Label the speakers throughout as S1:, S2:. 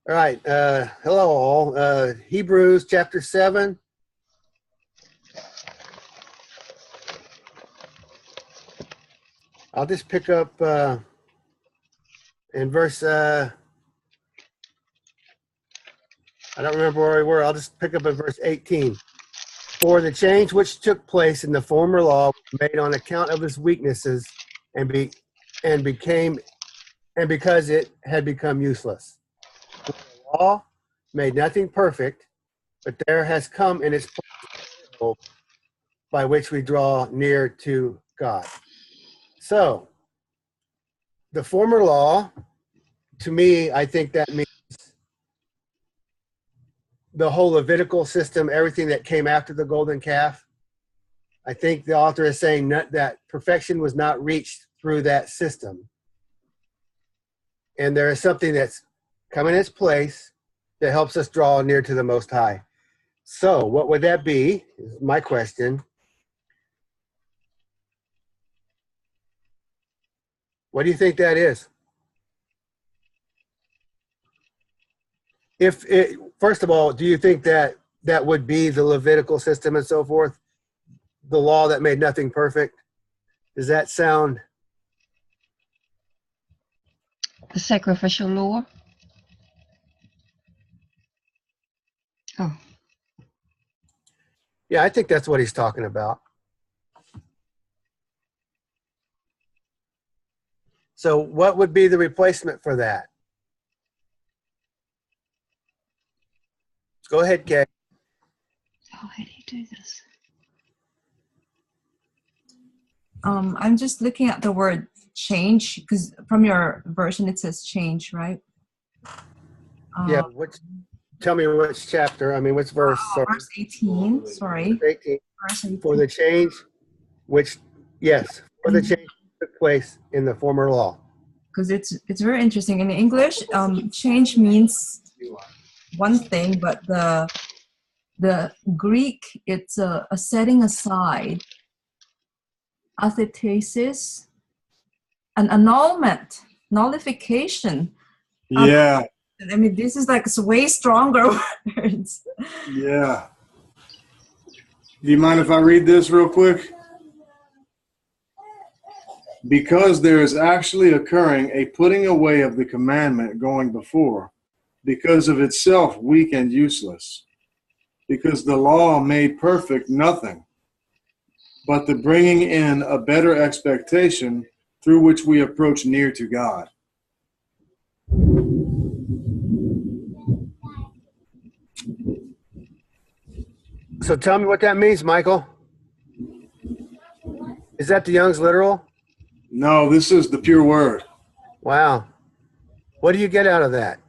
S1: All right. Hello, all. Hebrews chapter 7. I'll just pick up in verse, I don't remember where we were. I'll just pick up in verse 18. For the change which took place in the former law was made on account of his weaknesses and became and because it had become useless. For the law made nothing perfect, but there has come in its place by which we draw near to God. So, the former law, to me, I think that means the whole Levitical system, everything that came after the golden calf. I think the author is saying that perfection was not reached through that system. And there is something that's come in its place that helps us draw near to the Most High. So, what would that be? Is my question. What do you think that is? First of all, do you think that that would be the Levitical system and so forth? The law that made nothing perfect? Does that sound?
S2: The sacrificial law? Oh.
S1: Yeah, I think that's what he's talking about. So what would be the replacement for that? Go ahead, Kay.
S2: How did he do this?
S3: I'm just looking at the word change because from your version it says change, right?
S1: Yeah, tell me which chapter, which verse.
S3: Verse 18, sorry.
S1: Verse 18.
S3: Verse 18.
S1: For the change which, yes, for the change took place in the former law.
S3: Because it's very interesting. In English, change means one thing, but the Greek, it's a setting aside, athetesis, an annulment, nullification.
S4: Yeah.
S3: This is like way stronger words.
S4: Yeah. Do you mind if I read this real quick? Because there is actually occurring a putting away of the commandment going before, because of itself weak and useless, because the law made perfect nothing, but the bringing in a better expectation through which we approach near to God.
S1: So tell me what that means, Michael. Is that the Young's literal?
S4: No, this is the pure word.
S1: Wow. What do you get out of that?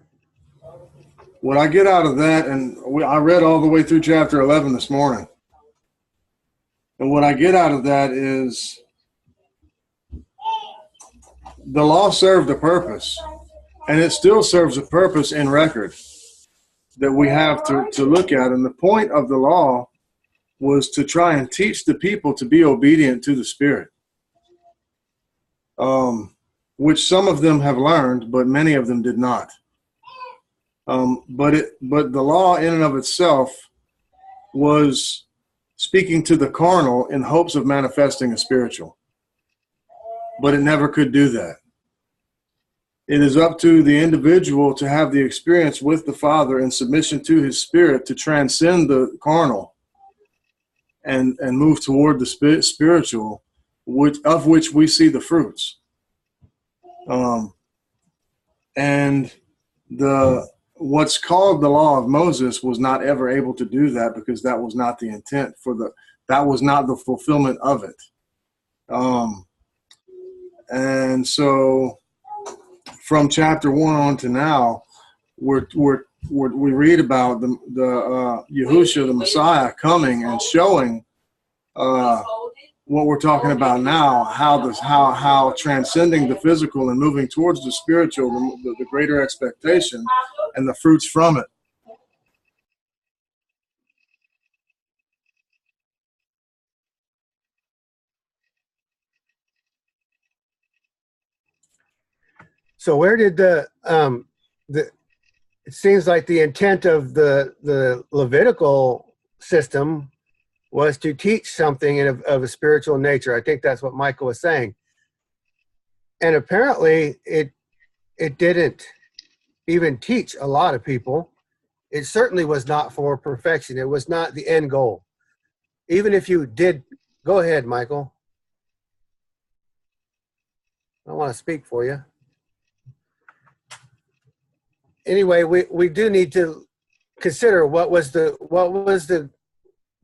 S4: What I get out of that, and I read all the way through chapter 11 this morning. And what I get out of that is the law served a purpose, and it still serves a purpose in record that we have to look at. And the point of the law was to try and teach the people to be obedient to the Spirit, which some of them have learned, but many of them did not. But the law in and of itself was speaking to the carnal in hopes of manifesting a spiritual. But it never could do that. It is up to the individual to have the experience with the Father in submission to his Spirit to transcend the carnal and move toward the spiritual, of which we see the fruits. And what's called the law of Moses was not ever able to do that because that was not the intent that was not the fulfillment of it. And so from chapter 1 on to now, we read about the Yahushua, the Messiah, coming and showing what we're talking about now, how transcending the physical and moving towards the spiritual, the greater expectation and the fruits from it.
S1: So where did it seems like the intent of the Levitical system was to teach something of a spiritual nature. I think that's what Michael was saying. And apparently it didn't even teach a lot of people. It certainly was not for perfection. It was not the end goal. Even if you did, go ahead, Michael. I don't want to speak for you. Anyway, we do need to consider what was the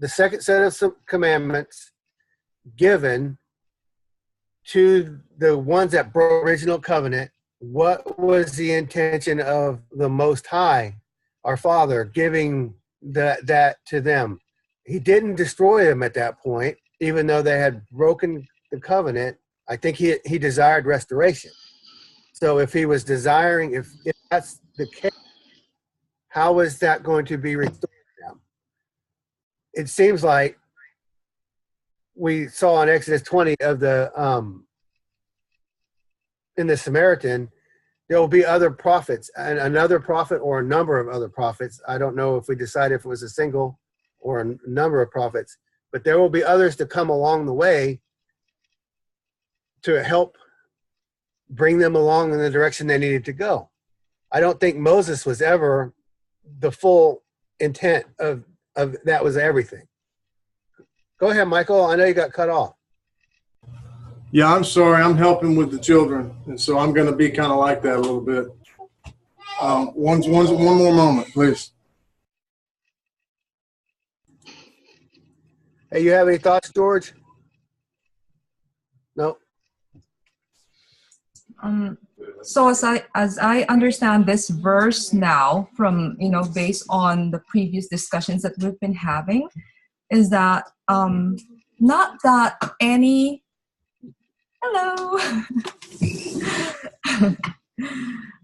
S1: second set of commandments given to the ones that broke original covenant. What was the intention of the Most High, our Father, giving that to them? He didn't destroy them at that point, even though they had broken the covenant. I think he desired restoration. So if he was desiring, if that's the case, how is that going to be restored to them? It seems like we saw in Exodus 20 of the in the Samaritan, there will be other prophets, and another prophet or a number of other prophets. I don't know if we decided if it was a single or a number of prophets, but there will be others to come along the way to help bring them along in the direction they needed to go. I don't think Moses was ever the full intent of that was everything. Go ahead, Michael. I know you got cut off.
S4: Yeah, I'm sorry. I'm helping with the children, and so I'm going to be kind of like that a little bit. One more moment, please.
S1: Hey, you have any thoughts, George? No.
S3: So as I understand this verse now, from based on the previous discussions that we've been having, is that not that any. Hello.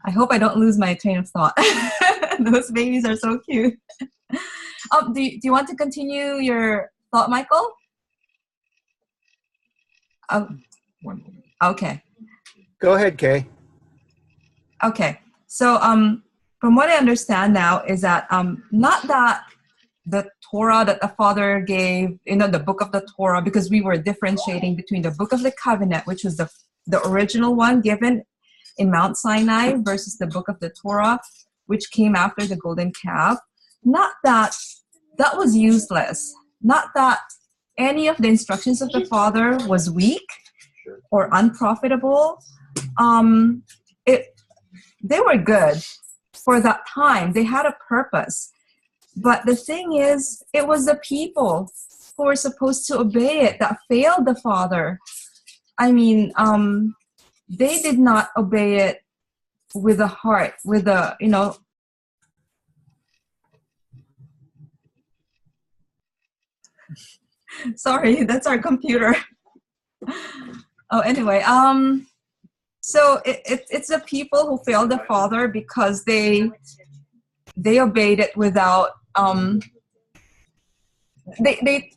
S3: I hope I don't lose my train of thought. Those babies are so cute. Do you want to continue your thought, Michael? Okay.
S1: Go ahead, Kay.
S3: Okay. So from what I understand now is that not that the Torah that the Father gave, the book of the Torah, because we were differentiating between the book of the covenant, which was the original one given in Mount Sinai, versus the book of the Torah, which came after the golden calf. Not that that was useless. Not that any of the instructions of the Father was weak or unprofitable. They were good for that time. They had a purpose. But the thing is, it was the people who were supposed to obey it that failed the Father. I mean, they did not obey it with a heart, with a, Sorry, that's our computer. Oh, anyway, so it's the people who failed the Father because they obeyed it without they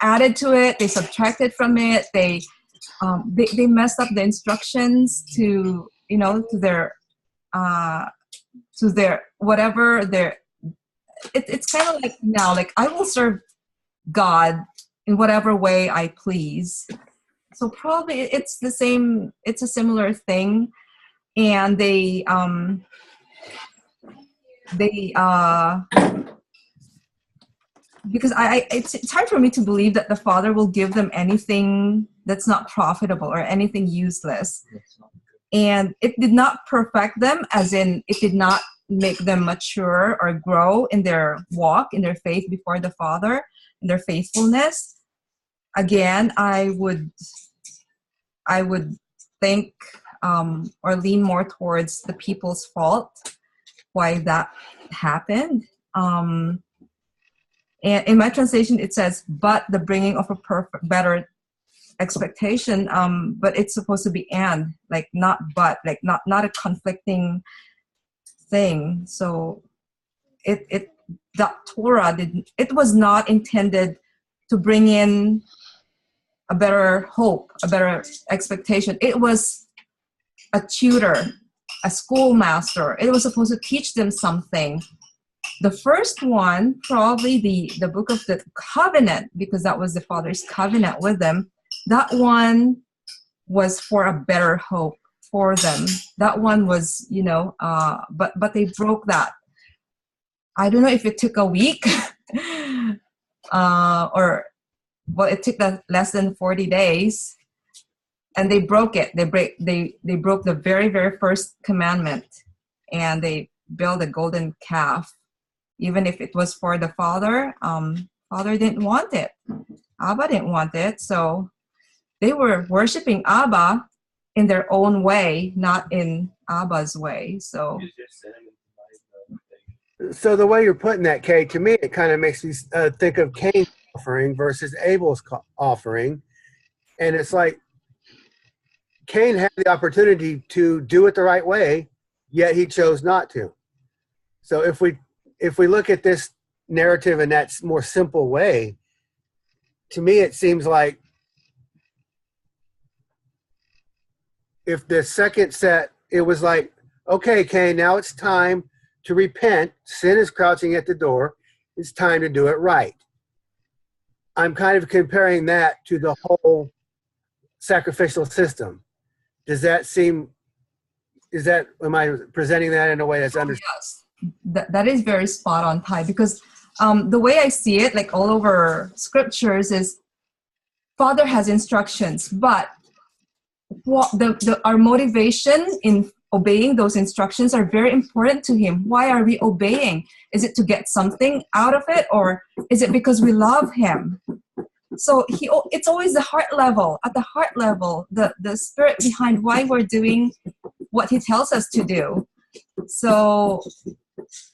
S3: added to it, they subtracted from it, they messed up the instructions to their whatever their. It's kind of like now, like I will serve God in whatever way I please. So probably it's the same. It's a similar thing, and because it's hard for me to believe that the Father will give them anything that's not profitable or anything useless. And it did not perfect them, as in it did not make them mature or grow in their walk, in their faith before the Father, in their faithfulness. Again, I would think or lean more towards the people's fault, why that happened. And in my translation, it says, but the bringing of a better expectation, but it's supposed to be and, like not but, like not a conflicting thing. So that Torah it was not intended to bring in a better hope, a better expectation. It was a tutor, a schoolmaster. It was supposed to teach them something. The first one, probably the book of the covenant, because that was the father's covenant with them. That one was for a better hope for them. That one was, but they broke that. I don't know if it took a week or it took less than 40 days, and they broke it. They broke the very, very first commandment, and they built a golden calf. Even if it was for the father, father didn't want it. Abba didn't want it. So they were worshiping Abba in their own way, not in Abba's way. So
S1: the way you're putting that, Kay, to me, it kind of makes me think of Cain's offering versus Abel's offering. And it's like Cain had the opportunity to do it the right way, yet he chose not to. So if we look at this narrative in that more simple way, to me it seems like if the second set, it was like, okay, Cain, now it's time to repent. Sin is crouching at the door. It's time to do it right. I'm kind of comparing that to the whole sacrificial system. Does that seem, am I presenting that in a way that's understood?
S3: Yes. That is very spot on, Ty, because the way I see it, like all over scriptures, is Father has instructions, but our motivation in obeying those instructions are very important to him. Why are we obeying? Is it to get something out of it, or is it because we love him? So it's always the heart level, at the heart level, the spirit behind why we're doing what he tells us to do. So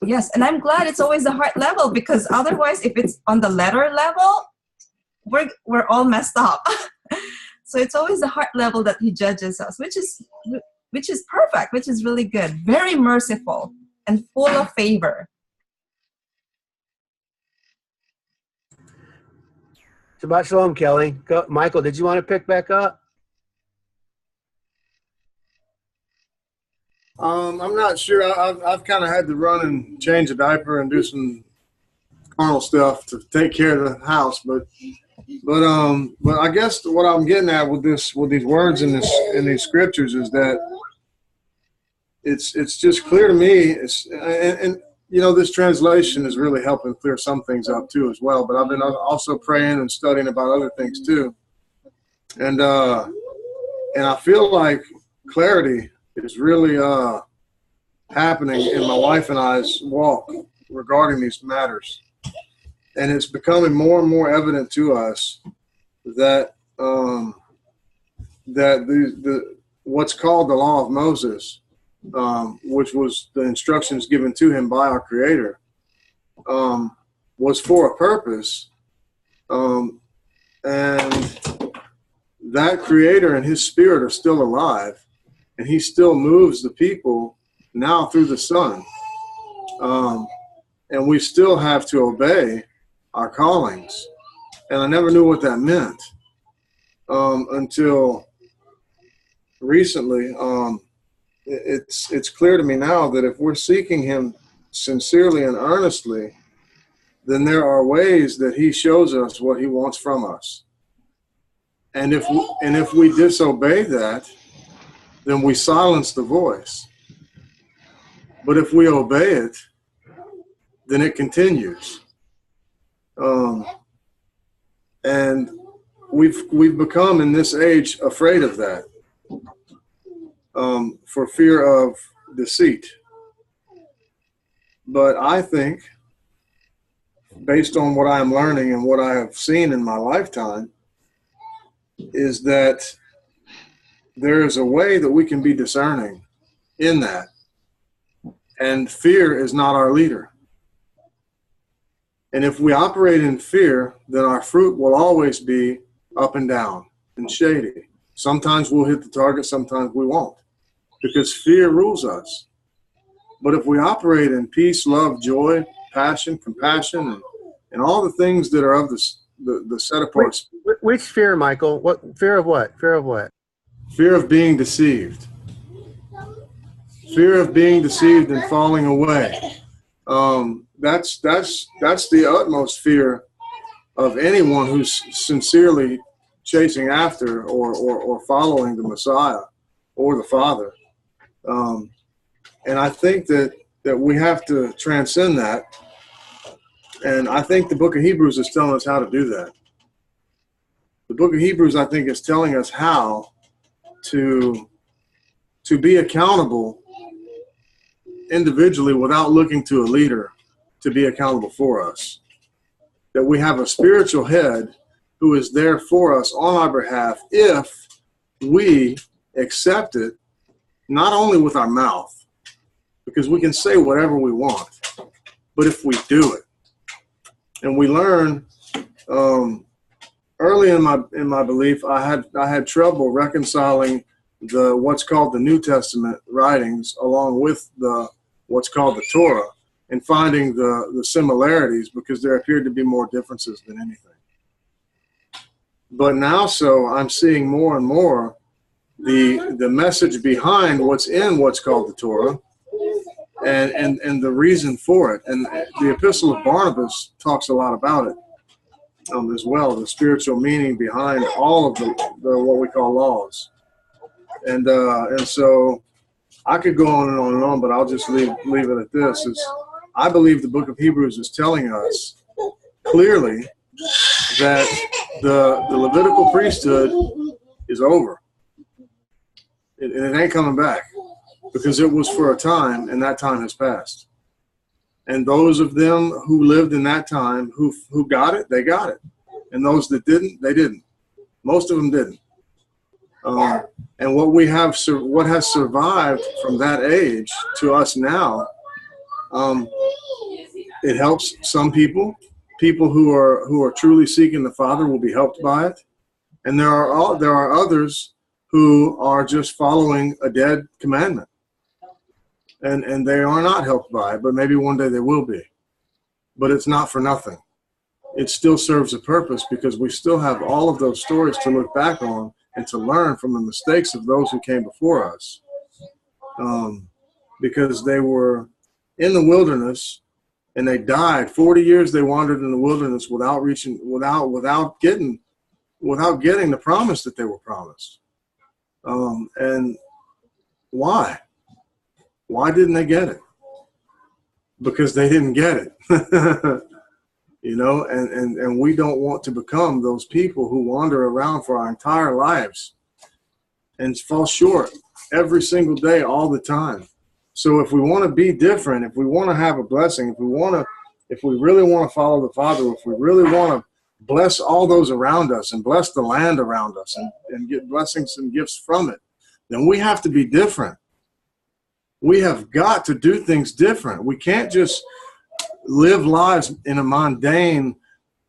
S3: yes, and I'm glad it's always the heart level, because otherwise, if it's on the letter level, we're all messed up. So it's always the heart level that he judges us, which is perfect, which is really good, very merciful and full of favor.
S1: Shabbat shalom, Kelly. Michael, did you want to pick back up?
S4: I'm not sure. I've kind of had to run and change a diaper and do some carnal stuff to take care of the house, but I guess what I'm getting at with these words in these scriptures is that it's just clear to me. And this translation is really helping clear some things up too as well. But I've been also praying and studying about other things too, and I feel like clarity is really happening in my wife and I's walk regarding these matters. And it's becoming more and more evident to us that what's called the law of Moses, which was the instructions given to him by our Creator, was for a purpose. And that Creator and his Spirit are still alive, and he still moves the people now through the Son. And we still have to obey our callings. And I never knew what that meant until recently. It's clear to me now that if we're seeking him sincerely and earnestly, then there are ways that he shows us what he wants from us. And if we disobey that, then we silence the voice. But if we obey it, then it continues. And we've become in this age afraid of that, for fear of deceit. But I think, based on what I'm learning and what I have seen in my lifetime, is that there is a way that we can be discerning in that. And fear is not our leader. And if we operate in fear, then our fruit will always be up and down and shady. Sometimes we'll hit the target, sometimes we won't, because fear rules us. But if we operate in peace, love, joy, passion, compassion, and all the things that are of the set apart.
S1: Which fear, Michael? What fear of what? Fear of what?
S4: Fear of being deceived. fear of being deceived and falling away. That's the utmost fear of anyone who's sincerely chasing after or following the Messiah or the Father. And I think that we have to transcend that. And I think the book of Hebrews is telling us how to do that. The book of Hebrews, I think, is telling us how to be accountable individually without looking to a leader to be accountable for us. That we have a spiritual head who is there for us on our behalf if we accept it, not only with our mouth, because we can say whatever we want, but if we do it. And we learn early in my belief, I had trouble reconciling what's called the New Testament writings along with what's called the Torah, and finding the similarities, because there appeared to be more differences than anything. But now, so I'm seeing more and more the message behind what's in what's called the Torah, and the reason for it. And the Epistle of Barnabas talks a lot about it as well, the spiritual meaning behind all of the what we call laws. And so I could go on and on and on, but I'll just leave it at this. I believe the book of Hebrews is telling us clearly that the Levitical priesthood is over. It ain't coming back, because it was for a time, and that time has passed. And those of them who lived in that time, who got it, they got it. And those that didn't, they didn't. Most of them didn't. And what has survived from that age to us now, it helps some people. People who are truly seeking the Father will be helped by it. And there are others who are just following a dead commandment. And they are not helped by it, but maybe one day they will be. But it's not for nothing. It still serves a purpose, because we still have all of those stories to look back on and to learn from the mistakes of those who came before us. Because they were in the wilderness and they died. 40 years they wandered in the wilderness without getting the promise that they were promised. And why? Why didn't they get it? Because they didn't get it. And we don't want to become those people who wander around for our entire lives and fall short every single day, all the time. So if we want to be different, if we want to have a blessing, if we really want to follow the Father, if we really want to bless all those around us and bless the land around us and get blessings and gifts from it, then we have to be different. We have got to do things different. We can't just live lives in a mundane,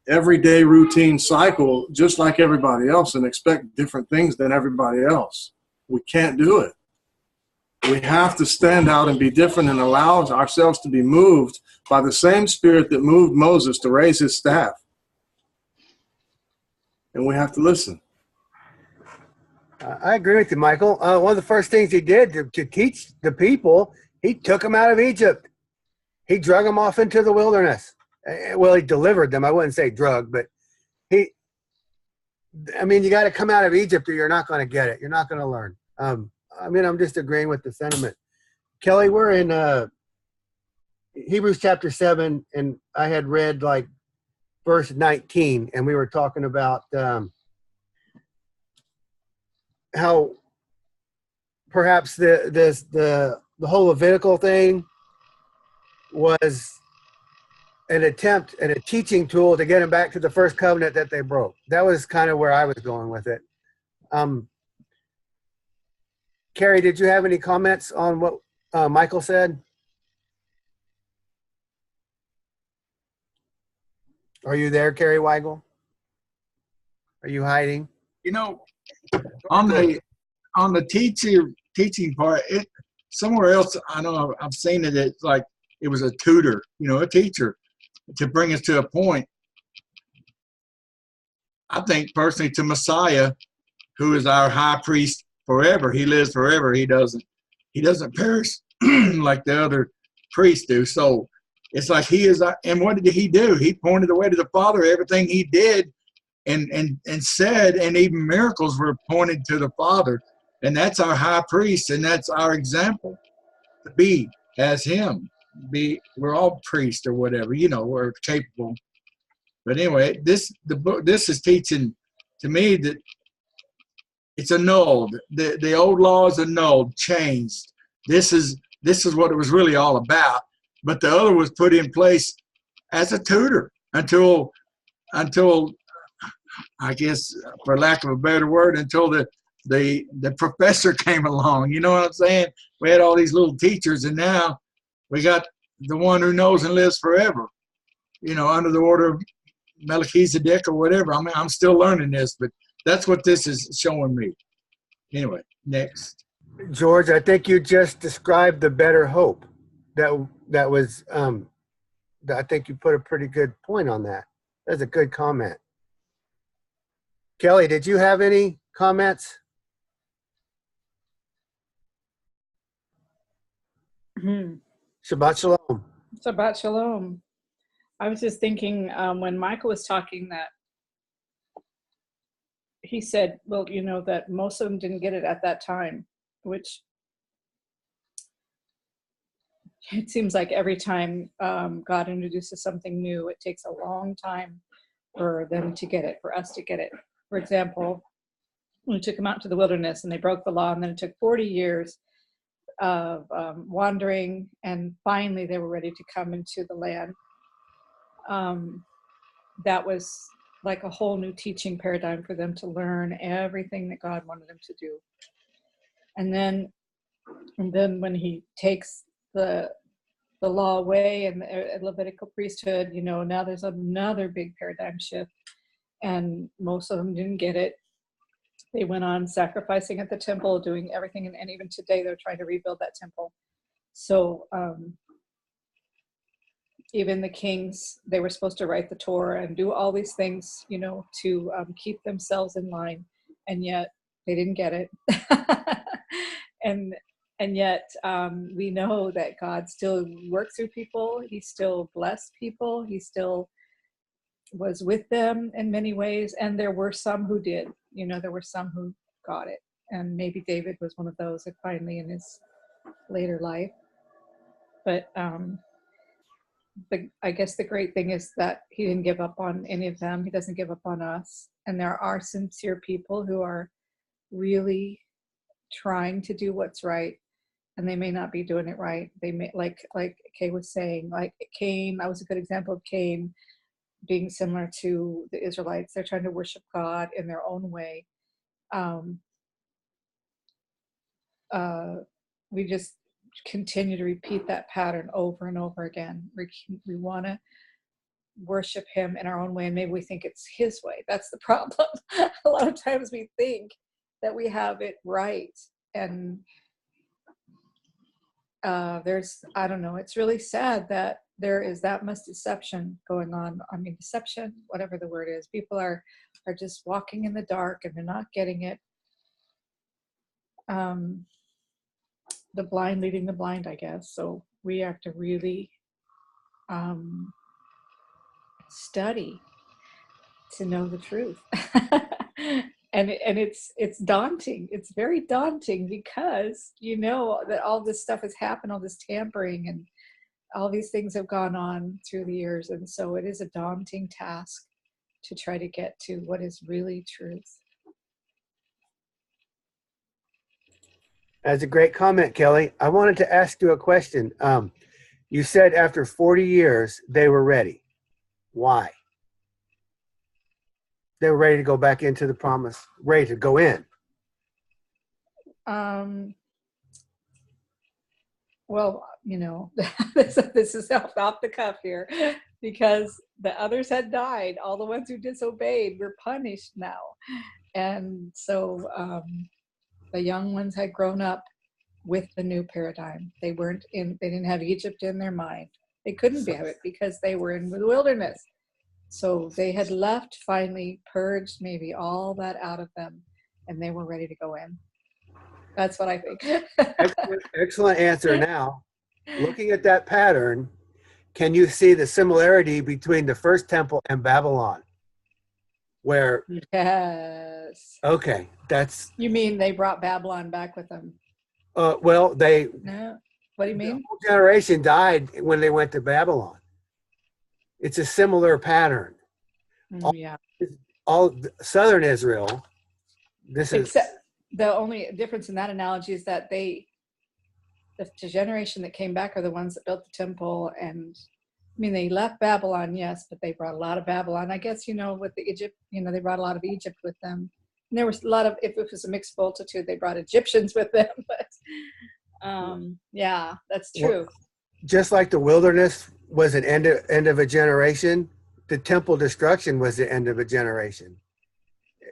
S4: everyday routine cycle just like everybody else and expect different things than everybody else. We can't do it. We have to stand out and be different and allow ourselves to be moved by the same Spirit that moved Moses to raise his staff. And we have to listen.
S1: I agree with you, Michael. One of the first things he did to teach the people, he took them out of Egypt. He drug them off into the wilderness. Well, he delivered them. I wouldn't say drug, but you got to come out of Egypt or you're not going to get it. You're not going to learn. I'm just agreeing with the sentiment. Kelly, we're in Hebrews chapter 7, and I had read like verse 19, and we were talking about how perhaps the whole Levitical thing was an attempt and a teaching tool to get them back to the first covenant that they broke. That was kind of where I was going with it. Carrie, did you have any comments on what Michael said? Are you there, Carrie Weigel? Are you hiding?
S5: On the teaching part, somewhere else, I know I've seen it. It's like it was a tutor, a teacher, to bring us to a point. I think personally to Messiah, who is our high priest forever. He lives forever. He doesn't perish. like the other priests do. So it's like he is, and what did he do? He pointed the way to the Father. Everything he did and said, and even miracles were pointed to the Father. And that's our high priest, and that's our example to be as him. We're all priests or whatever, we're capable. But anyway, this is teaching to me that it's annulled. The old law is annulled, changed. This is what it was really all about. But the other was put in place as a tutor until I guess, for lack of a better word, until the professor came along. You know what I'm saying? We had all these little teachers, and now we got the one who knows and lives forever. Under the order of Melchizedek or whatever. I'm still learning this, but that's what this is showing me. Anyway, next.
S1: George, I think you just described the better hope. That was I think you put a pretty good point on that. That's a good comment. Kelly, did you have any comments? Shabbat shalom.
S6: Shabbat shalom. I was just thinking when Michael was talking that he said, well, that most of them didn't get it at that time, which it seems like every time God introduces something new, it takes a long time for them to get it, for us to get it. For example, when we took them out to the wilderness and they broke the law, and then it took 40 years of wandering, and finally they were ready to come into the land. That was like a whole new teaching paradigm for them to learn everything that God wanted them to do. And then when he takes the law away and the Levitical priesthood, now there's another big paradigm shift, and most of them didn't get it. They went on sacrificing at the temple, doing everything, and even today they're trying to rebuild that temple. So even the kings, they were supposed to write the Torah and do all these things, to keep themselves in line, and yet they didn't get it. and yet we know that God still worked through people. He still blessed people. He still was with them in many ways. And there were some who did. There were some who got it. And maybe David was one of those that finally in his later life. But I guess the great thing is that he didn't give up on any of them. He doesn't give up on us. And there are sincere people who are really trying to do what's right, and they may not be doing it right. They may, like Kay was saying, like Cain. That was a good example of Cain being similar to the Israelites. They're trying to worship God in their own way. We just continue to repeat that pattern over and over again. We want to worship him in our own way, and maybe we think it's his way. That's the problem. A lot of times we think that we have it right, and I don't know, it's really sad that there is that much deception going on. I mean, deception, whatever the word is. People are just walking in the dark, and they're not getting it. The blind leading the blind, I guess. So we have to really study to know the truth. and it's daunting. It's very daunting, because that all this stuff has happened, all this tampering and all these things have gone on through the years, and so it is a daunting task to try to get to what is really truth.
S1: That's a great comment, Kelly. I wanted to ask you a question. You said after 40 years, they were ready. Why? They were ready to go back into the promise, ready to go in.
S6: Well, this is off the cuff here, because the others had died. All the ones who disobeyed were punished now. And so the young ones had grown up with the new paradigm. They didn't have Egypt in their mind. They couldn't have it because they were in the wilderness. So they had left, finally purged maybe all that out of them, and they were ready to go in. That's what I think.
S1: Excellent answer. Now, looking at that pattern, can you see the similarity between the first temple and Babylon? Where,
S6: Yes.
S1: okay, that's,
S6: You mean they brought Babylon back with them?
S1: well,
S6: No. What do you
S1: the
S6: mean?
S1: whole generation died when they went to Babylon. It's a similar pattern.
S6: Yeah.
S1: All southern Israel, this is,
S6: Except the only difference in that analogy is that the generation that came back are the ones that built the temple. And I mean, they left Babylon, yes, but they brought a lot of Babylon. I guess, with the Egypt, they brought a lot of Egypt with them. And there was a lot of, if it was a mixed multitude, they brought Egyptians with them. But yeah, that's true.
S1: just like the wilderness was an end of a generation, the temple destruction was the end of a generation.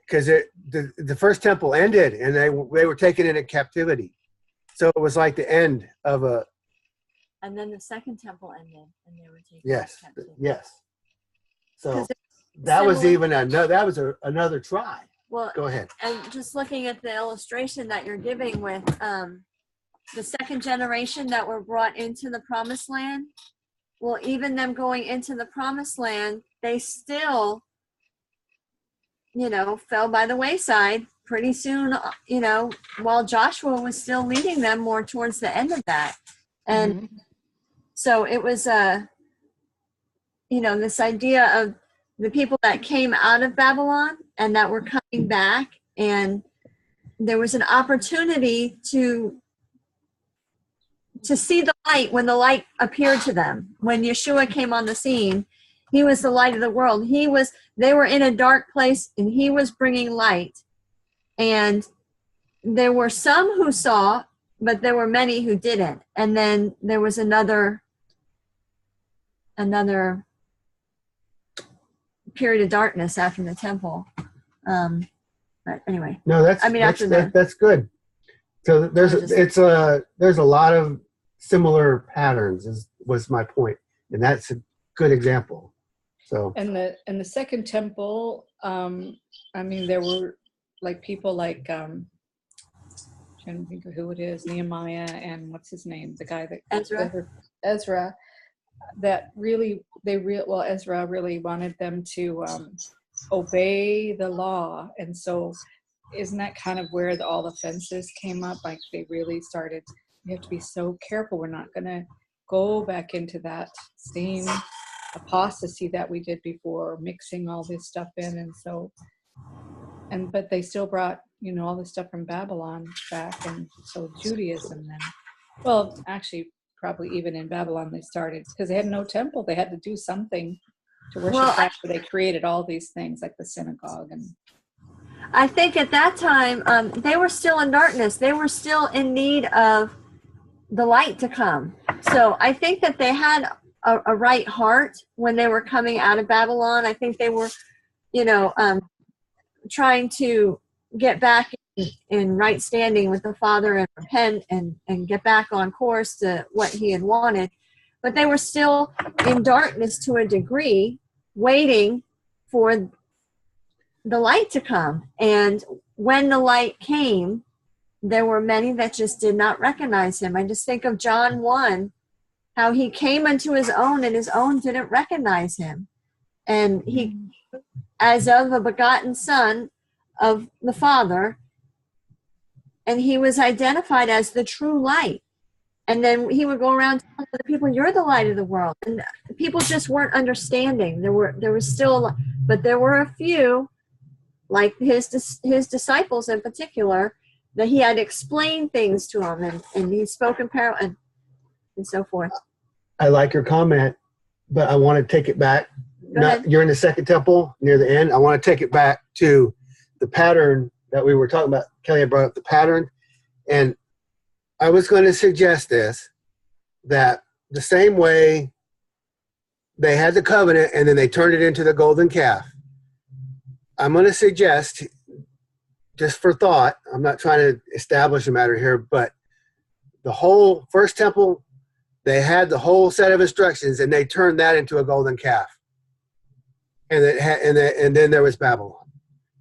S1: Because the first temple ended and they were taken into captivity. So it was like the end of a.
S7: And then the second temple ended and they were taken
S1: Yes,
S7: into captivity.
S1: yes. So
S7: 'Cause
S1: that was
S7: similar-
S1: even another try.
S7: Well,
S1: Go ahead.
S7: and just looking at the illustration that you're giving with the second generation that were brought into the promised land, well, even them going into the promised land, they still, fell by the wayside pretty soon, while Joshua was still leading them more towards the end of that. And so it was, this idea of the people that came out of Babylon and that were coming back, and there was an opportunity to see the light when the light appeared to them. When Yeshua came on the scene, he was the light of the world. They were in a dark place and he was bringing light. And there were some who saw, but there were many who didn't. And then there was another period of darkness after the temple. But anyway.
S1: No, that's good. So there's a lot of similar patterns was my point, and that's a good example. So
S6: And the second temple, there were people like trying to think of who it is, Nehemiah and what's his name, the guy that Ezra, that really Ezra really wanted them to obey the law. And so isn't that kind of where all the fences came up? Like they really started, we have to be so careful. We're not going to go back into that same apostasy that we did before, mixing all this stuff in. And but they still brought, all this stuff from Babylon back. And so Judaism then, well, actually, probably even in Babylon they started, because they had no temple. They had to do something to worship God, so they created all these things like the synagogue. And
S7: I think at that time, they were still in darkness. They were still in need of the light to come. So I think that they had a right heart when they were coming out of Babylon. I think they were, trying to get back in right standing with the Father and repent and get back on course to what he had wanted. But they were still in darkness to a degree, waiting for the light to come. And when the light came, there were many that just did not recognize him. I just think of John 1, how he came unto his own and his own didn't recognize him. And he, as of a begotten son of the Father, and he was identified as the true light. And then he would go around telling other people, you're the light of the world. And people just weren't understanding. There was still, but there were a few, like his disciples in particular, that he had explained things to them, and he spoke in parable and so forth.
S1: I like your comment, but I want to take it back. You're in the second temple near the end. I want to take it back to the pattern that we were talking about. Kelly had brought up the pattern, and I was going to suggest this, that the same way they had the covenant and then they turned it into the golden calf, I'm going to suggest, just for thought, I'm not trying to establish a matter here, but the whole first temple, they had the whole set of instructions and they turned that into a golden calf. And then there was Babylon.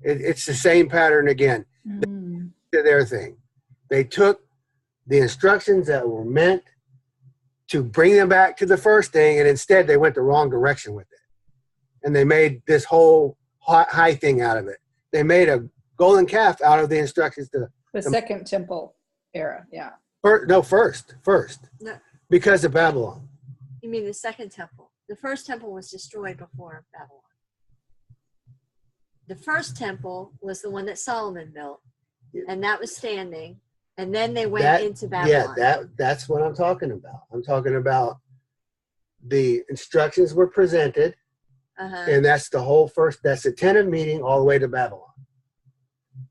S1: It's the same pattern again. To their thing. They took the instructions that were meant to bring them back to the first thing, and instead they went the wrong direction with it. And they made this whole high thing out of it. They made a golden calf out of the instructions to
S6: The Second Temple era, yeah.
S1: first,
S7: No,
S1: because of Babylon.
S7: you mean the second temple? The first temple was destroyed before Babylon. The first temple was the one that Solomon built, and that was standing. And then they went into Babylon.
S1: Yeah, that's what I'm talking about. I'm talking about the instructions were presented, and that's the whole that's the tent meeting all the way to Babylon.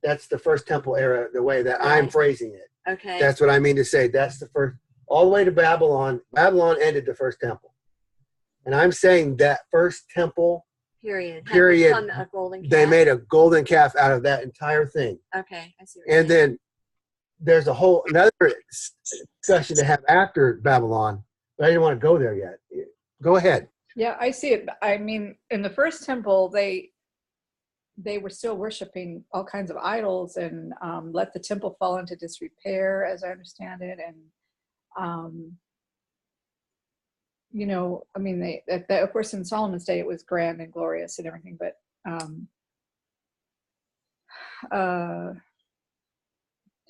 S1: That's the first temple era, the way that I'm phrasing it.
S7: Okay.
S1: That's what I mean to say. That's the first, all the way to Babylon. Babylon ended the first temple. And I'm saying that first temple
S7: period.
S1: Period.
S7: A golden calf.
S1: They made a golden calf out of that entire thing.
S7: Okay, I see what you're
S1: And
S7: saying.
S1: then there's another discussion to have after Babylon, but I didn't want to go there yet. Go ahead.
S6: Yeah, I see it. I mean, in the first temple, they were still worshiping all kinds of idols and let the temple fall into disrepair, as I understand it. And, you know, I mean, of course, in Solomon's day, it was grand and glorious and everything, but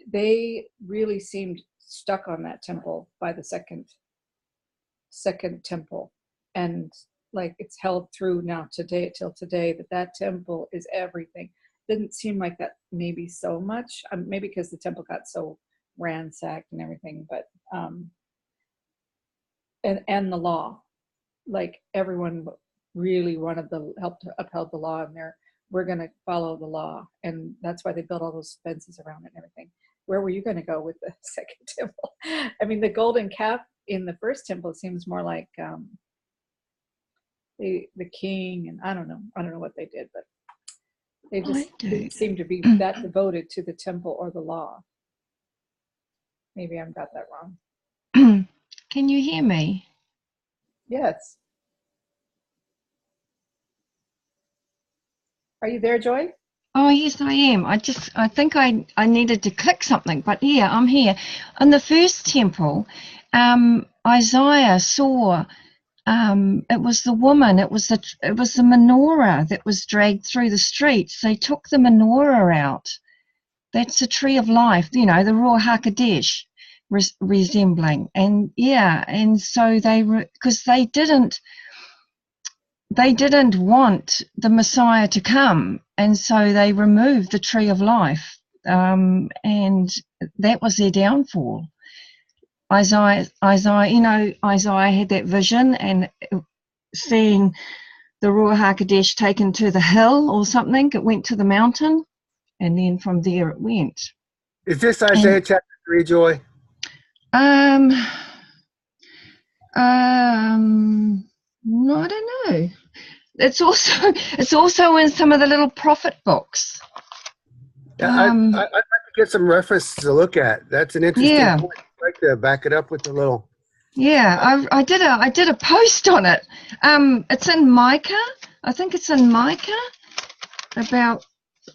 S6: they really seemed stuck on that temple by the second temple. And like it's held through now today till today that temple is everything. Didn't seem like that maybe so much, maybe because the temple got so ransacked and everything, but and the law, like everyone really wanted the help to upheld the law, and we're going to follow the law, and that's why they built all those fences around it and everything. Where were you going to go with the second temple? I mean, the golden calf in the first temple seems more like the king, and I don't know what they did, but they just didn't seem to be that devoted to the temple or the law. Maybe I've got that wrong.
S2: Can you hear me?
S6: Yes. Are you there, Joy?
S2: Oh, yes, I am. I think I needed to click something, but yeah, I'm here. In the first temple, Isaiah saw it was the woman, it was the menorah that was dragged through the streets. They took the menorah out. That's the tree of life, you know, the Ruach HaKodesh resembling. And yeah, and so because they didn't want the Messiah to come, and so they removed the tree of life, and that was their downfall. Isaiah, you know, Isaiah had that vision and seeing the Ruach HaKodesh taken to the hill or something. It went to the mountain, and then from there it went.
S1: Is this Isaiah chapter 3, Joy?
S2: No, I don't know. It's also in some of the little prophet books.
S1: Yeah, I'd like to get some references to look at. That's an interesting point. I'd like to back it up with a little.
S2: Yeah, I did a post on it. It's in Micah. I think it's in Micah about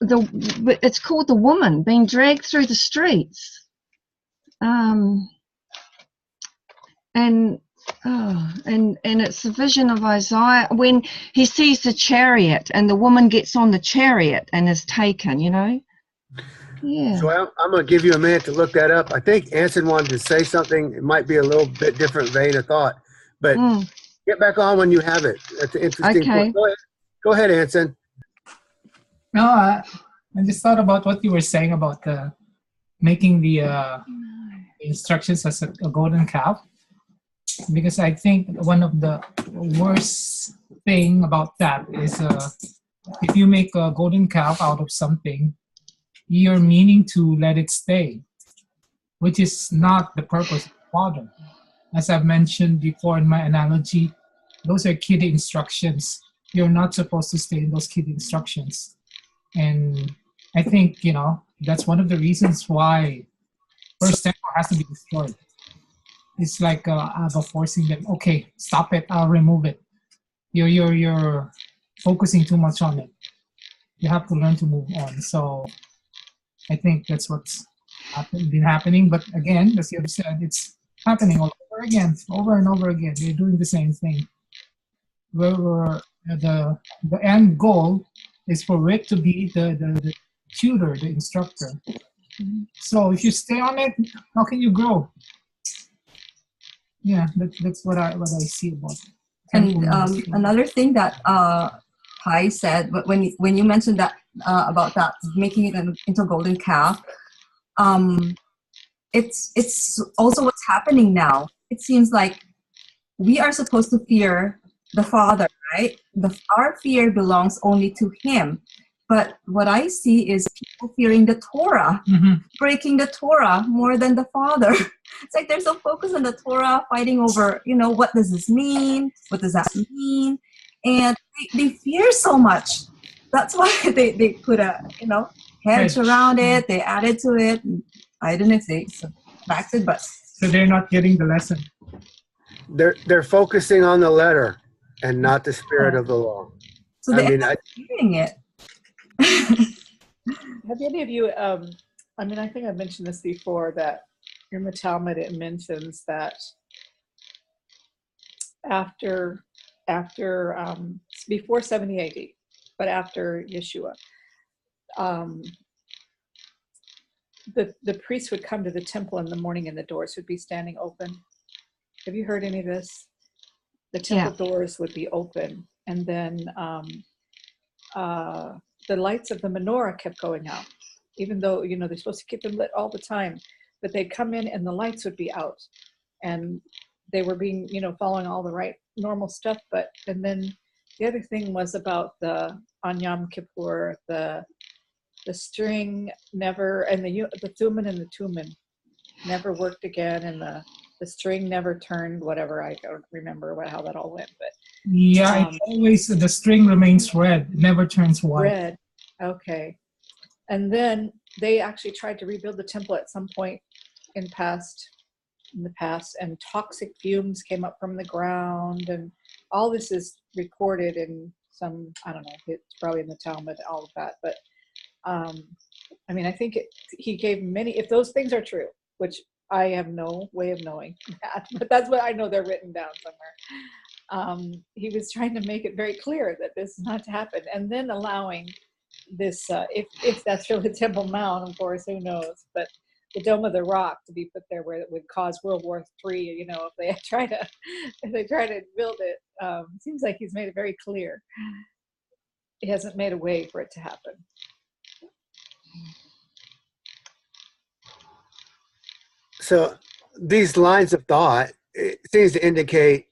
S2: it's called the woman being dragged through the streets. And it's the vision of Isaiah when he sees the chariot and the woman gets on the chariot and is taken, you know. Yeah.
S1: So I'm going to give you a minute to look that up. I think Anson wanted to say something. It might be a little bit different vein of thought, but get back on when you have it. That's an interesting point. Go ahead, Anson.
S8: No, I just thought about what you were saying about making the instructions as a golden calf, because I think one of the worst thing about that is if you make a golden calf out of something, you're meaning to let it stay, which is not the purpose of the Father. As I've mentioned before in my analogy, those are kid instructions. You're not supposed to stay in those kid instructions. And I think, you know, that's one of the reasons why First Temple has to be destroyed. It's like Abba forcing them, okay, stop it, I'll remove it. You're focusing too much on it. You have to learn to move on. So I think that's what's been happening. But again, as you have said, it's happening all over again, over and over again. They're doing the same thing. The end goal is for it to be the tutor, the instructor. So if you stay on it, how can you grow? Yeah, that's what I see about it.
S3: And another thing that Pai said, but when you mentioned that about that making it into golden calf, it's also what's happening now. It seems like we are supposed to fear the Father, right? Our fear belongs only to Him. But what I see is people fearing the Torah, breaking the Torah more than the Father. It's like they're so focused on the Torah, fighting over, what does this mean? What does that mean? And they fear so much. That's why they put a, hedge around it. They added to it. I don't know if they subtracted, but.
S8: So they're not getting the lesson.
S1: They're focusing on the letter and not the spirit of the law.
S3: So they end up fearing it.
S6: Have any of you, I think I've mentioned this before, that in the Talmud it mentions that after before 70 AD, but after Yeshua, the priest would come to the temple in the morning and the doors would be standing open. Have you heard any of this? The temple doors would be open, and then the lights of the menorah kept going out, even though they're supposed to keep them lit all the time. But they'd come in and the lights would be out, and they were being following all the right normal stuff. And then the other thing was about the on Yom Kippur, the string never, and the thummim and the tumen never worked again, and the string never turned, whatever. I don't remember how that all went, but
S8: yeah, it's always the string remains red, it never turns white.
S6: Red, okay. And then they actually tried to rebuild the temple at some point in the past, and toxic fumes came up from the ground, and all this is recorded in some, I don't know, it's probably in the Talmud, all of that. But I think he gave many, if those things are true, which I have no way of knowing that, but that's what I know, they're written down somewhere. He was trying to make it very clear that this is not to happen, and then allowing this, if that's really Temple Mount, of course, who knows, but the Dome of the Rock to be put there where it would cause World War III, if they try to build it. Seems like he's made it very clear. He hasn't made a way for it to happen.
S1: So these lines of thought, it seems to indicate,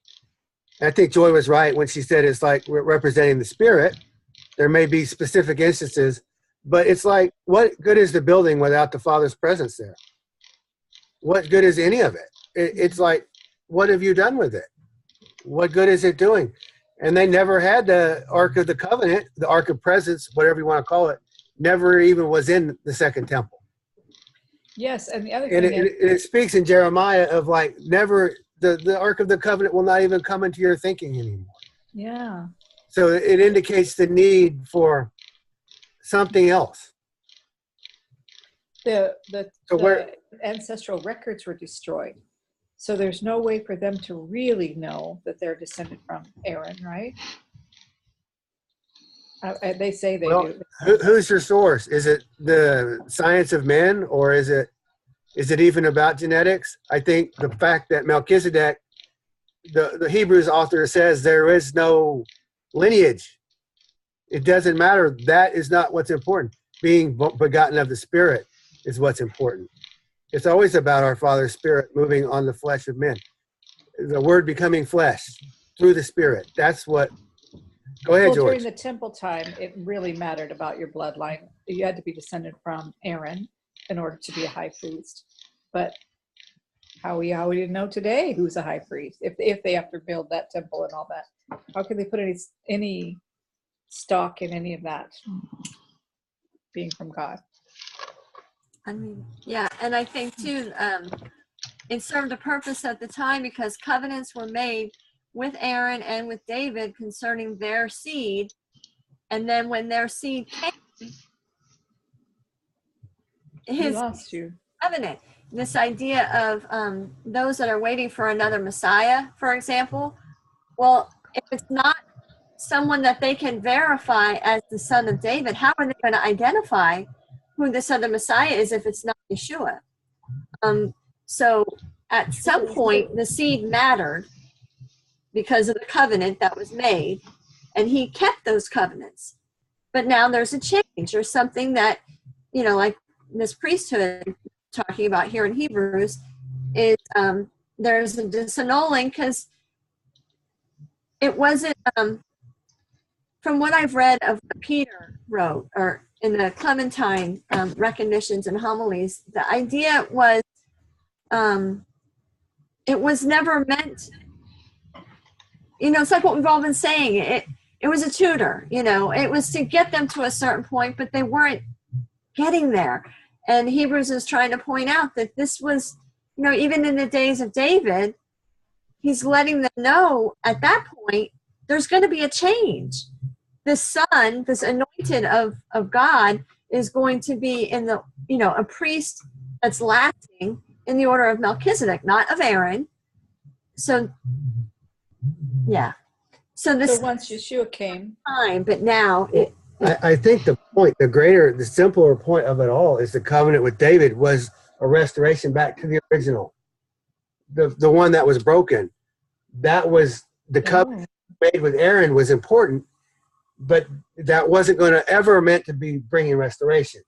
S1: I think Joy was right when she said it's like we're representing the spirit. There may be specific instances, but it's like, what good is the building without the Father's presence there? What good is any of it? It's like, what have you done with it? What good is it doing? And they never had the Ark of the Covenant, the Ark of Presence, whatever you want to call it, never even was in the second temple.
S6: Yes, and the other thing
S1: it speaks in Jeremiah of like never, the Ark of the Covenant will not even come into your thinking anymore.
S6: Yeah.
S1: So it indicates the need for something else.
S6: The ancestral records were destroyed. So there's no way for them to really know that they're descended from Aaron, right? They say they do.
S1: Who's your source? Is it the science of men, or is it even about genetics? I think the fact that Melchizedek, the Hebrews author, says there is no lineage. It doesn't matter. That is not what's important. Being begotten of the Spirit is what's important. It's always about our Father's Spirit moving on the flesh of men. The Word becoming flesh through the Spirit. That's what. Go ahead, George.
S6: During the temple time, it really mattered about your bloodline. You had to be descended from Aaron in order to be a high priest. But how we didn't know today who's a high priest if they have to build that temple and all that. How can they put any stock in any of that being from God?
S7: Yeah, and I think too, it served a purpose at the time because covenants were made with Aaron and with David concerning their seed, and then when their seed came,
S6: He lost you.
S7: covenant. This idea of those that are waiting for another Messiah, for example. Well, if it's not someone that they can verify as the son of David, how are they going to identify who this other Messiah is if it's not Yeshua? So at some point, the seed mattered because of the covenant that was made, and he kept those covenants. But now there's a change. There's something that, you know, like this priesthood talking about here in Hebrews is there's a disannulling because it wasn't, from what I've read of what Peter wrote, or in the Clementine recognitions and homilies, the idea was it was never meant, you know, it's like what we've all been saying. It was a tutor, you know, it was to get them to a certain point, but they weren't getting there. And Hebrews is trying to point out that this was, you know, even in the days of David, he's letting them know at that point, there's going to be a change. This son, this anointed of God, is going to be in the, you know, a priest that's lasting in the order of Melchizedek, not of Aaron. So, yeah. So this
S6: once Yeshua came,
S7: time, but now
S1: I think the point, the simpler point of it all is the covenant with David was a restoration back to the original, the one that was broken. That was the covenant made with Aaron was important, but that wasn't going to ever meant to be bringing restoration.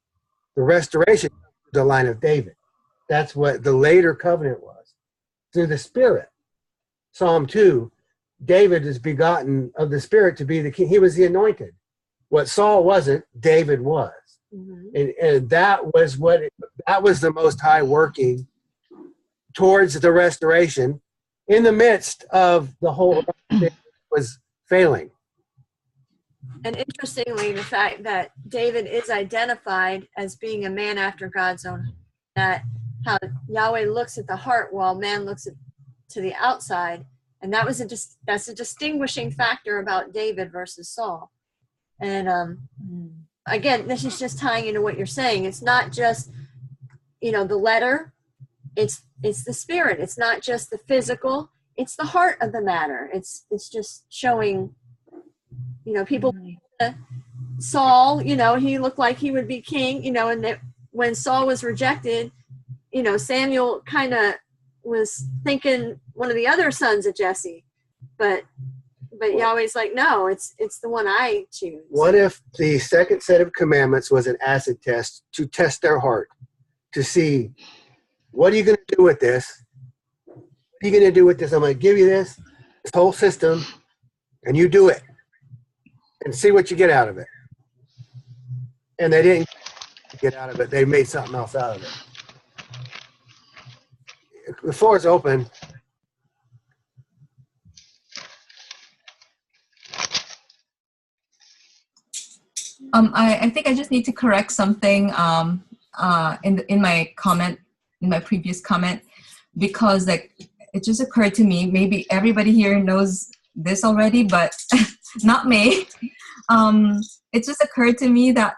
S1: The restoration was the line of David. That's what the later covenant was, through the Spirit. Psalm 2, David is begotten of the Spirit to be the king. He was the anointed. What Saul wasn't, David was. Mm-hmm. And that was that was the Most High working towards the restoration in the midst of the whole was failing.
S7: And interestingly, the fact that David is identified as being a man after God's own heart, that how Yahweh looks at the heart while man looks to the outside, and that's a distinguishing factor about David versus Saul. And again, this is just tying into what you're saying. It's not just, you know, the letter. It's the spirit. It's not just the physical. It's the heart of the matter. It's just showing, you know, people. Saul, you know, he looked like he would be king, you know, and that when Saul was rejected, you know, Samuel kind of was thinking one of the other sons of Jesse, but Yahweh's like, no, it's the one I choose.
S1: What if the second set of commandments was an acid test to test their heart, to see, what are you going to do with this? What are you going to do with this? I'm going to give you this whole system, and you do it, and see what you get out of it. And they didn't get out of it. They made something else out of it. The floor is open.
S3: I think I just need to correct something in my comment, in my previous comment, because like it just occurred to me, maybe everybody here knows this already, but not me. It just occurred to me that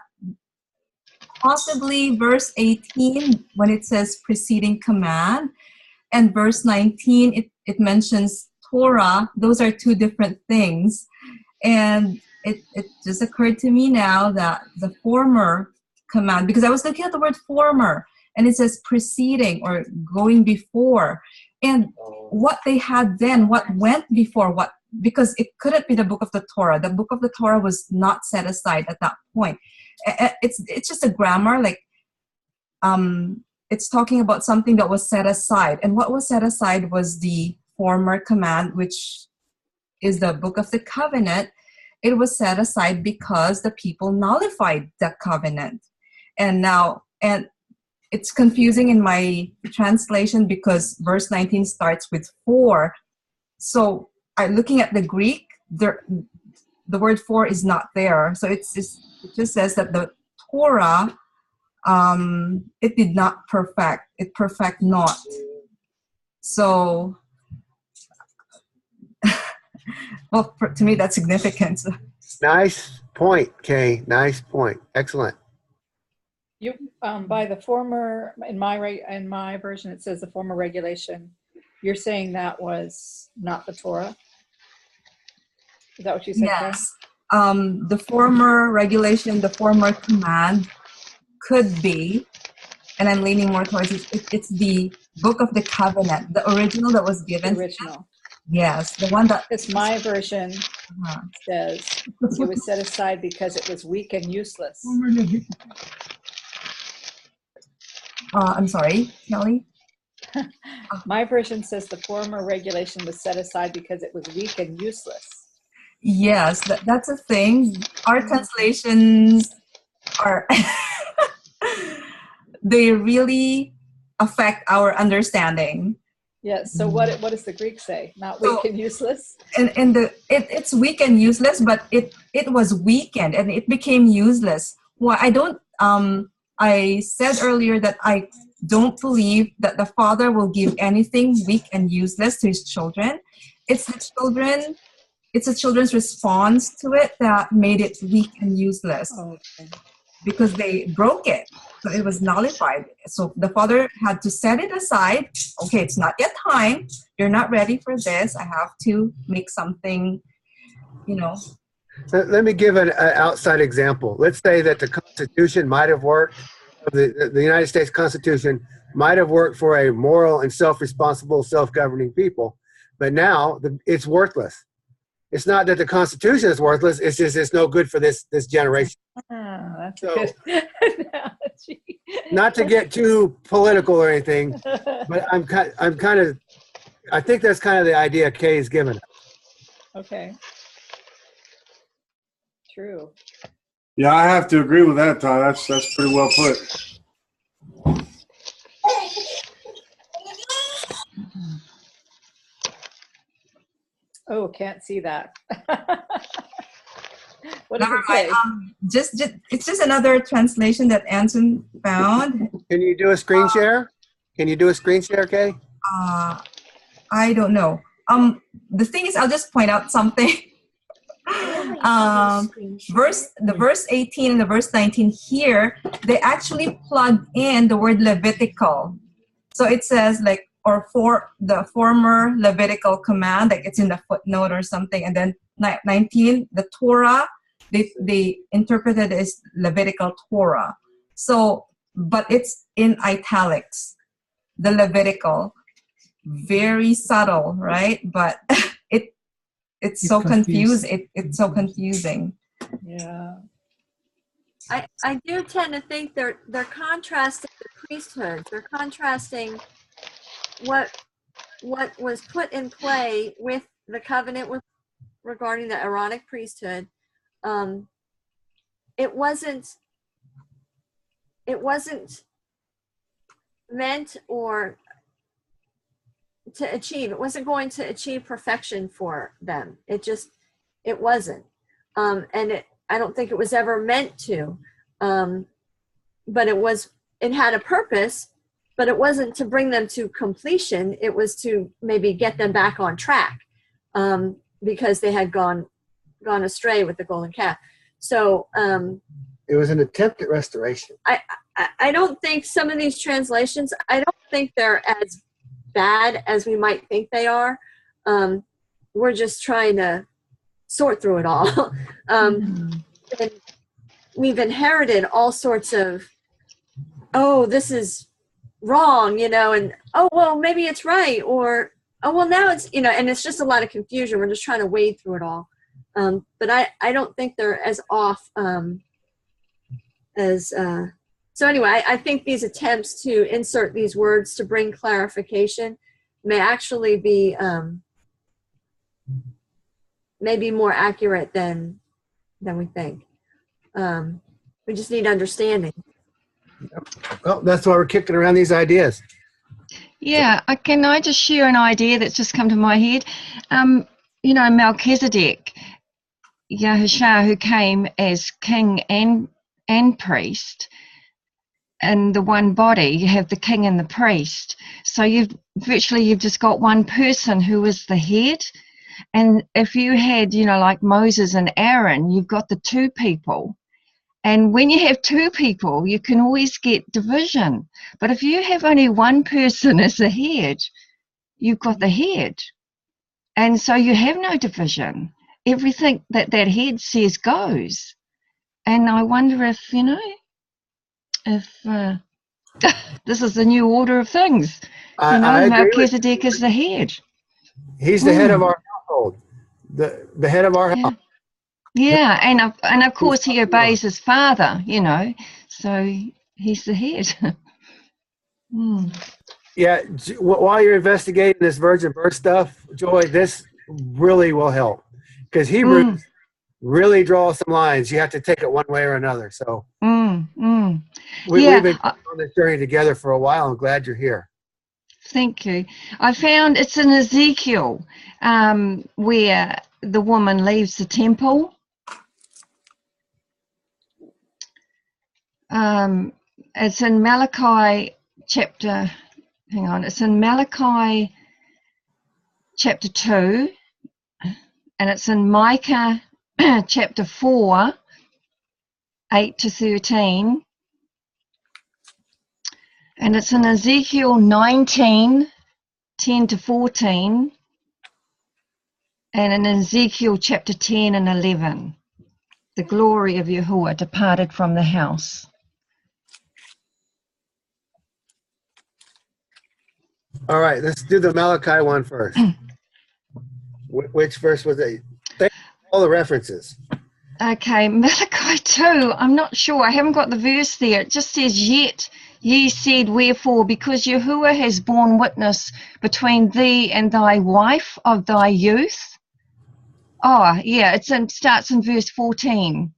S3: possibly verse 18, when it says preceding command, and verse 19, it mentions Torah. Those are two different things. And it just occurred to me now that the former command, because I was looking at the word former, and it says preceding or going before. And what they had then, what went before what, because it couldn't be the book of the Torah. The book of the Torah was not set aside at that point. It's just a grammar, like it's talking about something that was set aside. And what was set aside was the former command, which is the book of the covenant. It was set aside because the people nullified the covenant. And it's confusing in my translation because verse 19 starts with for. So looking at the Greek, the word for is not there. So it just says that the Torah, it did not perfect. It perfect not. So, well, to me, that's significant.
S1: Nice point, Kay. Nice point. Excellent.
S6: You by the former in my version it says the former regulation. You're saying that was not the Torah? Is that what you said?
S3: Yes. The former regulation, the former command could be, and I'm leaning more towards it's the Book of the Covenant, the original that was given.
S6: The original.
S3: Yes, the one that.
S6: It's my version says it was set aside because it was weak and useless.
S3: I'm sorry, Kelly.
S6: My version says the former regulation was set aside because it was weak and useless.
S3: Yes, that's a thing. Our translations are they really affect our understanding.
S6: Yes. So what does the Greek say? Not weak and useless.
S3: And it's weak and useless, but it was weakened and it became useless. Well, I said earlier that I don't believe that the Father will give anything weak and useless to his children. It's the children's response to it that made it weak and useless.
S6: Okay.
S3: Because they broke it. So it was nullified. So the Father had to set it aside. Okay, it's not yet time. You're not ready for this. I have to make something,
S1: Let me give an outside example. Let's say that the Constitution might have worked, the United States Constitution might have worked for a moral and self-responsible, self-governing people, but now it's worthless. It's not that the Constitution is worthless, it's just it's no good for this generation.
S6: Oh, that's
S1: So,
S6: a good analogy.
S1: Not to get too political or anything, but I think that's kind of the idea Kay is giving us.
S6: Okay. True.
S4: Yeah, I have to agree with that, Todd. That's pretty well put.
S6: Oh, can't see that. What does
S3: Never
S6: it say?
S3: mind. It's just another translation that Anson found.
S1: Can you do a screen share? Can you do a screen share, Kay?
S3: I don't know. The thing is, I'll just point out something. The verse 18 and the verse 19 here, they actually plug in the word Levitical. So it says for the former Levitical command, like it's in the footnote or something. And then 19, the Torah, they interpreted it as Levitical Torah. So, but it's in italics, the Levitical. Very subtle, right? But it's so confusing. It's so confusing.
S6: Yeah.
S7: I do tend to think they're contrasting the priesthood. They're contrasting what was put in play with the covenant regarding the Aaronic priesthood. It wasn't meant or to achieve. It wasn't going to achieve perfection for them. It wasn't. I don't think it was ever meant to. But it had a purpose, but it wasn't to bring them to completion. It was to maybe get them back on track, because they had gone astray with the golden calf. So
S1: it was an attempt at restoration.
S7: I don't think some of these translations, I don't think they're as bad as we might think they are. We're just trying to sort through it all. And we've inherited all sorts of, this is wrong, and well, maybe it's right, or well, now it's, and it's just a lot of confusion. We're just trying to wade through it all. But I don't think they're as off as so anyway, I think these attempts to insert these words to bring clarification may actually be maybe more accurate than we think. We just need understanding.
S1: Well, that's why we're kicking around these ideas.
S2: Yeah, can I just share an idea that's just come to my head? Melchizedek, Yahushua, who came as king and priest, in the one body, you have the king and the priest. So you've just got one person who is the head. And if you had, like Moses and Aaron, you've got the two people. And when you have two people, you can always get division. But if you have only one person as the head, you've got the head. And so you have no division. Everything that that head says goes. And I wonder if, if this is the new order of things.
S1: I agree with
S2: Melchizedek is the head.
S1: He's the head of our household, the head of our house.
S2: Yeah, and of course he obeys his father, so he's the head.
S1: Yeah, while you're investigating this virgin birth stuff, Joy, this really will help because Hebrews really draws some lines. You have to take it one way or another. So we've been on this journey together for a while. I'm glad you're here.
S2: Thank you. I found it's in Ezekiel where the woman leaves the temple. It's in Malachi chapter, it's in Malachi chapter 2, and it's in Micah chapter 4, 8 to 13, and it's in Ezekiel 19, 10 to 14, and in Ezekiel chapter 10 and 11, the glory of Yahuwah departed from the house.
S1: All right, let's do the Malachi one first. Which verse was it? Thank you for all the references.
S2: Okay, Malachi 2, I'm not sure. I haven't got the verse there. It just says, yet ye said, wherefore, because Yahuwah has borne witness between thee and thy wife of thy youth. Oh, yeah, starts in verse 14.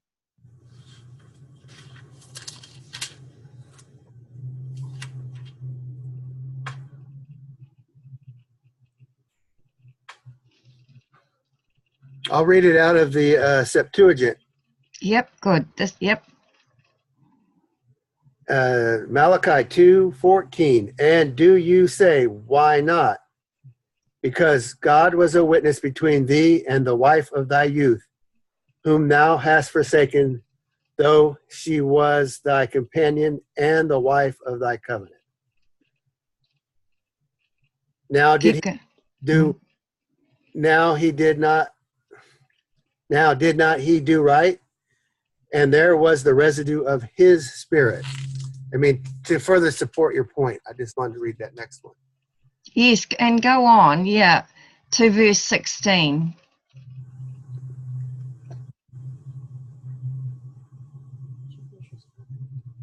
S1: I'll read it out of the Septuagint.
S2: Yep, good.
S1: Malachi 2:14. And do you say, why not? Because God was a witness between thee and the wife of thy youth, whom thou hast forsaken, though she was thy companion and the wife of thy covenant. Now did not he do right? And there was the residue of his spirit. I mean, to further support your point, I just wanted to read that next one.
S2: Yes, and go on, to verse 16.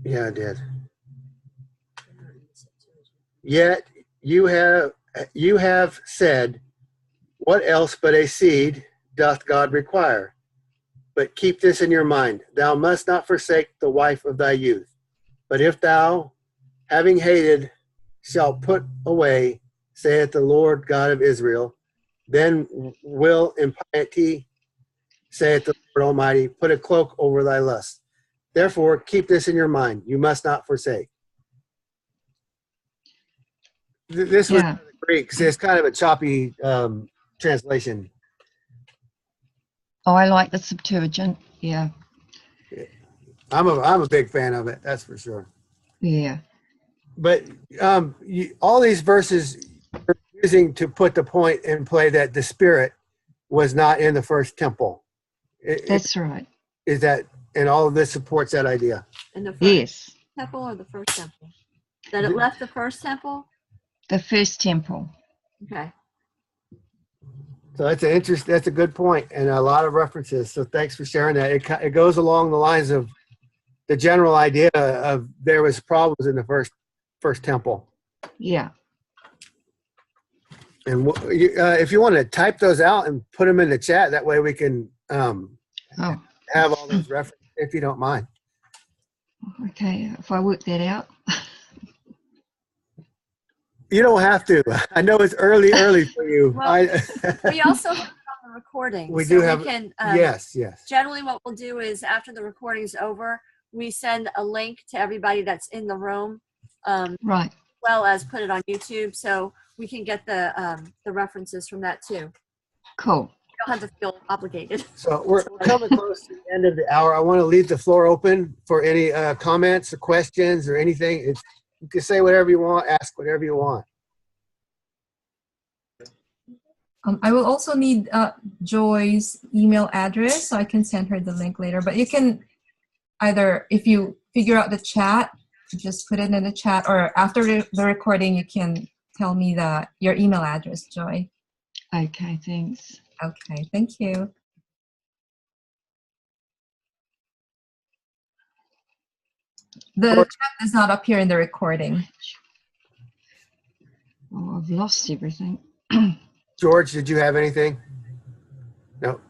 S1: Yeah, I did. Yet you have said, what else but a seed doth God require? But keep this in your mind, thou must not forsake the wife of thy youth. But if thou, having hated, shalt put away, saith the Lord God of Israel, then will impiety, saith the Lord Almighty, put a cloak over thy lust. Therefore, keep this in your mind, you must not forsake. This was the Greek, so it's kind of a choppy translation.
S2: Oh, I like the Septuagint, yeah.
S1: I'm a big fan of it, that's for sure.
S2: Yeah.
S1: But all these verses are using to put the point in play that the Spirit was not in the first temple.
S2: That's right.
S1: Is that, and all of this supports that idea.
S7: In the first temple or the first temple? That it left the first temple?
S2: The first temple.
S7: Okay.
S1: So that's a good point, and a lot of references. So thanks for sharing that. It goes along the lines of the general idea of there was problems in the first temple.
S2: Yeah.
S1: And if you want to type those out and put them in the chat, that way we can have all those references, if you don't mind.
S2: Okay, if I work that out.
S1: You don't have to. I know it's early for you.
S7: Well, we also have the recording.
S1: We do have. Yes.
S7: Generally, what we'll do is after the recording's over, we send a link to everybody that's in the room,
S2: right?
S7: Well as put it on YouTube, so we can get the references from that too.
S2: Cool.
S7: We don't have to feel obligated.
S1: So we're coming close to the end of the hour. I want to leave the floor open for any comments or questions or anything. You can say whatever you want, ask whatever you want.
S3: I will also need Joy's email address so I can send her the link later. But you can either, if you figure out the chat, just put it in the chat, or after the recording, you can tell me your email address, Joy.
S2: Okay, thanks.
S3: Okay, thank you. The chat does not appear in the recording.
S2: Oh, I've lost everything.
S1: George, did you have anything? No.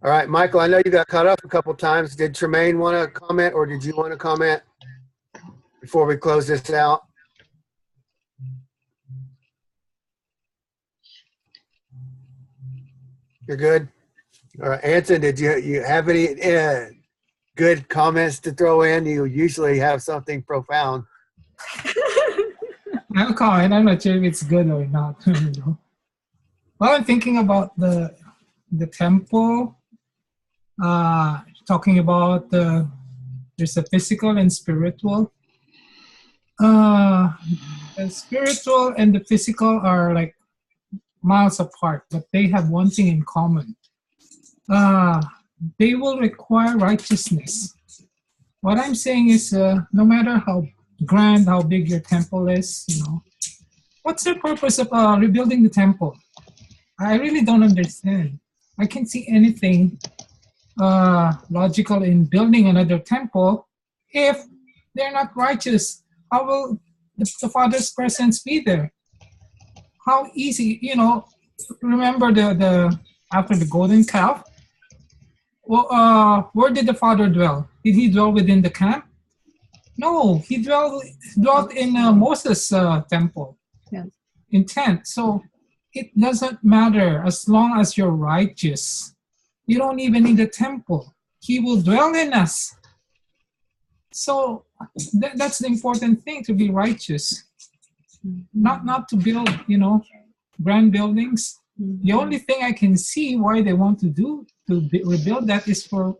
S1: All right, Michael, I know you got cut off a couple times. Did Tremaine want to comment, or did you want to comment before we close this out? You're good? All right, Anson, did you have any good comments to throw in? You usually have something profound.
S8: I'll comment. I'm not sure if it's good or not. Well, I'm thinking about the temple, talking about there's a physical and spiritual. The spiritual and the physical are like miles apart, but they have one thing in common. They will require righteousness. What I'm saying is, no matter how grand, how big your temple is, what's the purpose of rebuilding the temple? I really don't understand. I can't see anything logical in building another temple if they're not righteous. How will the Father's presence be there? How easy, remember the after the golden calf? Well, where did the Father dwell? Did he dwell within the camp? No, he dwelt in Moses' temple, in tent. So it doesn't matter as long as you're righteous. You don't even need a temple. He will dwell in us. So that's the important thing, to be righteous. Not to build, grand buildings. The only thing I can see why they want to rebuild that is for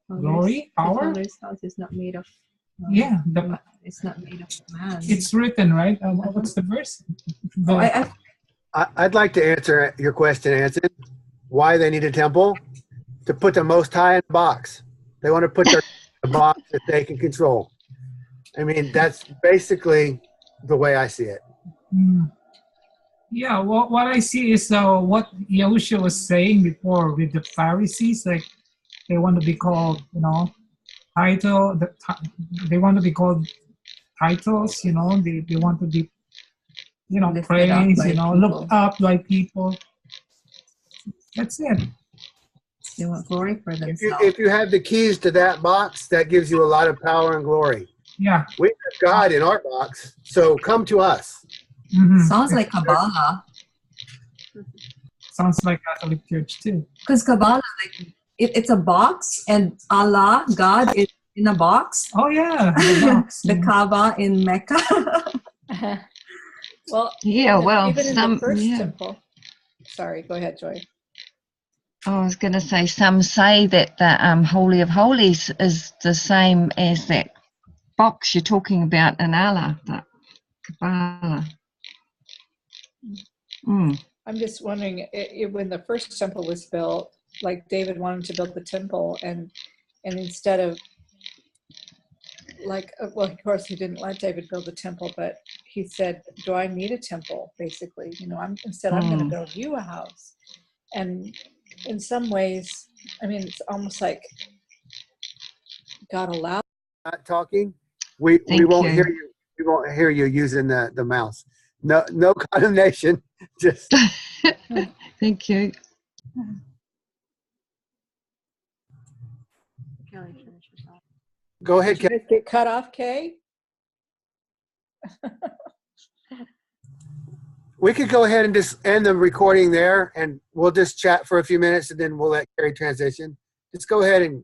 S8: glory, power.
S3: The Father's house is not made of. It's not made of man.
S8: It's written, right? What's the verse?
S1: I'd like to answer your question, Anson. Why they need a temple? To put the Most High in a box. They want to put their a box that they can control. I mean, that's basically the way I see it.
S8: Yeah, what I see is what Yahushua was saying before with the Pharisees, like they want to be called, title. They want to be called titles, they want to be, praised, looked up by people. That's it.
S3: They want glory for themselves.
S1: If you have the keys to that box, that gives you a lot of power and glory.
S8: Yeah.
S1: We have God in our box, so come to us.
S8: Mm-hmm.
S3: Sounds like Kabbalah.
S8: Sounds like Catholic Church too.
S3: Because Kabbalah, like it's a box, and Allah, God, is in a box.
S8: Oh yeah, the box.
S3: The Kaaba in Mecca.
S6: Well, even in the first temple. Sorry, go ahead, Joy.
S2: I was going to say, some say that the Holy of Holies is the same as that box you're talking about in Allah, the Kabbalah.
S6: I'm just wondering, when the first temple was built, like David wanted to build the temple, and instead of, of course he didn't let David build the temple, but he said, do I need a temple, basically? I'm going to build you a house. And in some ways, I mean, it's almost like God allowed.
S1: Not talking. We won't hear you. We won't hear you using the mouse. No condemnation. Just.
S2: Thank you.
S1: Go ahead,
S6: Did you
S1: Kay.
S6: guys get cut off, Kay?
S1: We could go ahead and just end the recording there, and we'll just chat for a few minutes, and then we'll let Carrie transition. Just go ahead and